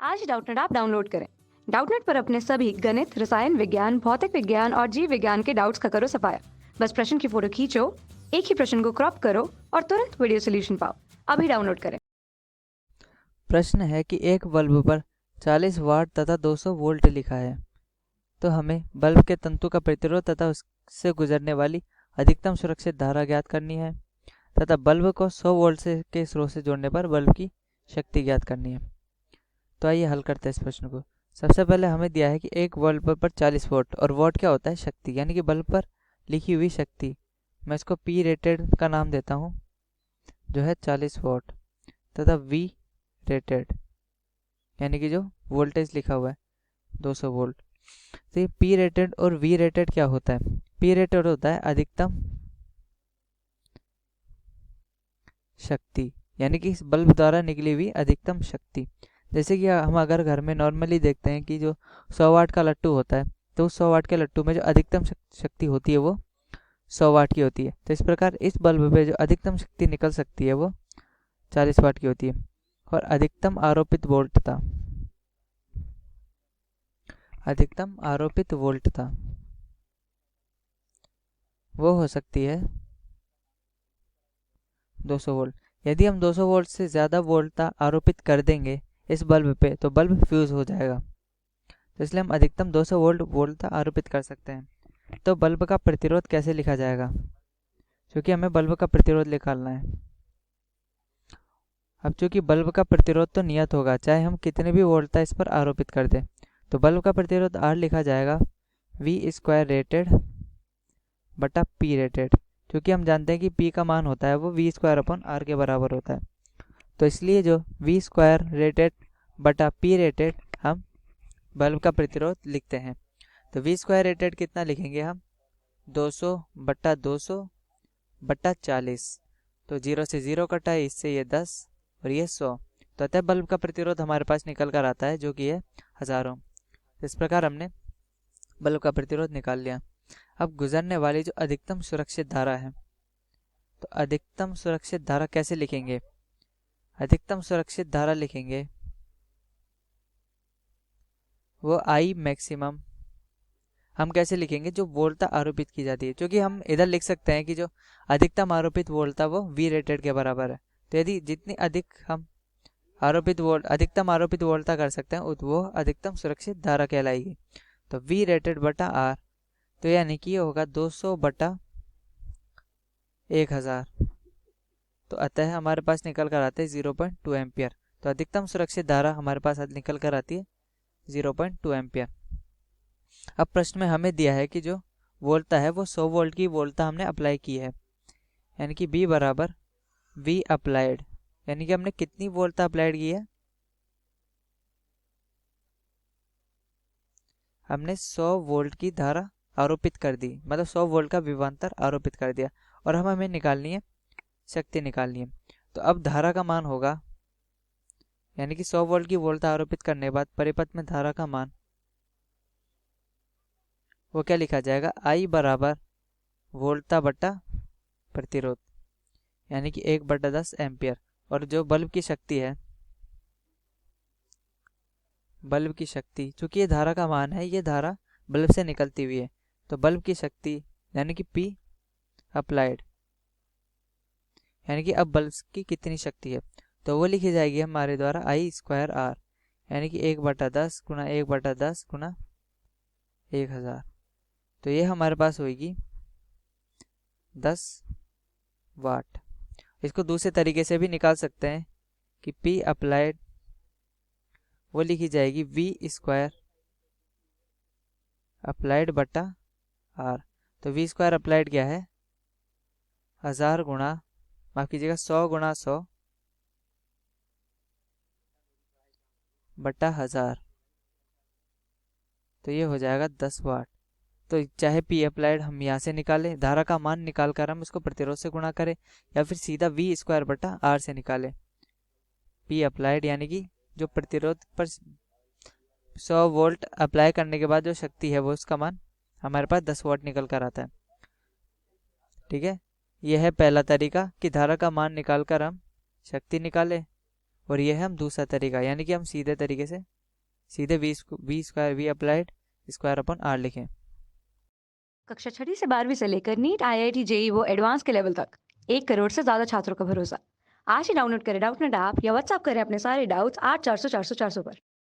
आज Doubtnut app download करें। Doubtnut पर अपने सभी गणित, रसायन विज्ञान, भौतिक विज्ञान और जीव विज्ञान के डाउट्स का करो सफाया। बस प्रश्न की फोटो खींचो, एक ही प्रश्न को क्रॉप करो और तुरंत वीडियो सोल्यूशन पाओ। अभी डाउनलोड करें। प्रश्न है कि एक बल्ब पर 40 वाट तथा 200 वोल्ट लिखा है, तो हमें बल्ब के तंतु का प्रतिरोध तथा उससे गुजरने वाली अधिकतम सुरक्षित धारा ज्ञात करनी है तथा बल्ब को 100 वोल्ट के स्रोत से जोड़ने पर बल्ब की शक्ति ज्ञात करनी है। तो आइए हल करते हैं इस प्रश्न को। सबसे पहले हमें दिया है कि एक बल्ब पर 40 वोल्ट, और वोल्ट क्या होता है? शक्ति, यानी कि बल्ब पर लिखी हुई शक्ति। मैं इसको पी रेटेड का नाम देता हूँ, जो है 40 वोल्ट, तथा वी रेटेड यानी कि जो वोल्टेज लिखा हुआ है 200 वोल्ट। तो ये पी रेटेड और वी रेटेड क्या होता है? पी रेटेड होता है अधिकतम शक्ति, यानी कि इस बल्ब द्वारा निकली हुई अधिकतम शक्ति। जैसे कि हम अगर घर में नॉर्मली देखते हैं कि जो 100 वाट का लट्टू होता है, तो उस 100 वाट के लट्टू में जो अधिकतम शक्ति होती है वो 100 वाट की होती है। तो इस प्रकार इस बल्ब पे जो अधिकतम शक्ति निकल सकती है वो 40 वाट की होती है। और अधिकतम आरोपित वोल्टता वो हो सकती है 200 वोल्ट। यदि हम 200 वोल्ट से ज़्यादा वोल्टता आरोपित कर देंगे इस बल्ब पे, तो बल्ब फ्यूज हो जाएगा। तो इसलिए हम अधिकतम 200 वोल्टता आरोपित कर सकते हैं। तो बल्ब का प्रतिरोध कैसे लिखा जाएगा? क्योंकि हमें बल्ब का प्रतिरोध निकालना है। अब चूंकि बल्ब का प्रतिरोध तो नियत होगा, चाहे हम कितने भी वोल्टता इस पर आरोपित कर दें, तो बल्ब का प्रतिरोध R लिखा जाएगा V² रेटेड बटा P रेटेड। क्योंकि हम जानते हैं कि P का मान होता है वो V²/R के बराबर होता है। तो इसलिए जो V² रेटेड बटा P रेटेड हम बल्ब का प्रतिरोध लिखते हैं। तो V² रेटेड कितना लिखेंगे हम? 200 बटा 200 बटा 40। तो 0 से 0 कटा है, इससे ये 10 और ये 100। तो अतः बल्ब का प्रतिरोध हमारे पास निकल कर आता है, जो कि है 1000 ओम। इस प्रकार हमने बल्ब का प्रतिरोध निकाल लिया। अब गुजरने वाली जो अधिकतम सुरक्षित धारा है, तो अधिकतम सुरक्षित धारा कैसे लिखेंगे? अधिकतम सुरक्षित धारा लिखेंगे वो I मैक्सिमम। हम कैसे लिखेंगे? जो वोल्टता आरोपित की जाती है, क्योंकि हम इधर लिख सकते हैं कि जो अधिकतम आरोपित वोल्टता वो V रेटेड के बराबर है। तो यदि जितनी अधिक हम अधिकतम आरोपित वोल्टता कर सकते हैं, वो अधिकतम सुरक्षित धारा कहलाएगी। तो V रेटेड बटा R, तो यानी कि ये होगा 200 बटा 1000। तो अतः हमारे पास निकल कर आते हैं 0.2 एम्पियर। तो अधिकतम सुरक्षित धारा हमारे पास निकल कर आती है 0.2 एम्पियर। अब प्रश्न में हमें दिया है कि जो वोल्टता है वो 100 वोल्ट की वोल्टता हमने अप्लाई की है, यानी कि B बराबर V अप्लाइड, यानी कि हमने कितनी वोल्टता अप्लाइड की है? हमने 100 वोल्ट की धारा आरोपित कर दी, मतलब 100 वोल्ट का विभवांतर आरोपित कर दिया, और हमें निकालनी है शक्ति निकालनी है। तो अब धारा का मान होगा, यानी कि 100 वोल्ट की वोल्टता आरोपित करने के बाद परिपथ में धारा का मान वो क्या लिखा जाएगा? I बराबर वोल्टता बटा प्रतिरोध, यानी कि 1/10 एम्पियर। और जो बल्ब की शक्ति है, बल्ब की शक्ति, चूंकि ये धारा का मान है, ये धारा बल्ब से निकलती हुई है, तो बल्ब की शक्ति यानी कि P अप्लाइड, यानी कि अब बल्ब की कितनी शक्ति है, तो वो लिखी जाएगी हमारे द्वारा I²R, यानी कि 1/10 गुणा 1/10 गुणा 1000। तो ये हमारे पास होगी 10 वाट। इसको दूसरे तरीके से भी निकाल सकते हैं कि P अप्लाइड वो लिखी जाएगी V² अप्लाइड बटा R। तो V² अप्लाइड क्या है? 1000 गुणा, माफ कीजिएगा, 100 गुणा 100 बटा 1000। तो ये हो जाएगा 10 वाट। तो चाहे P अप्लाइड हम यहाँ से निकालें, धारा का मान निकाल कर हम इसको प्रतिरोध से गुणा करें, या फिर सीधा V² बटा R से निकालें। P अप्लाइड यानी कि जो प्रतिरोध पर 100 वोल्ट अप्लाई करने के बाद जो शक्ति है वो उसका मान हमारे पास 10 वाट निकल कर आता है। ठीक है, यह है पहला तरीका कि धारा का मान निकाल कर हम शक्ति निकालें, और ये है हम दूसरा तरीका, यानी कि हम सीधे तरीके से सीधे v square v applied square upon r लिखें। कक्षा 6वीं से 12वीं से लेकर नीट IIT JEE वो एडवांस के लेवल तक 1 करोड़ से ज्यादा छात्रों का भरोसा। आज ही डाउनलोड करें डाउटनेट ऐप या व्हाट्सएप करें अपने सारे डाउट्स 8400 400 400 पर।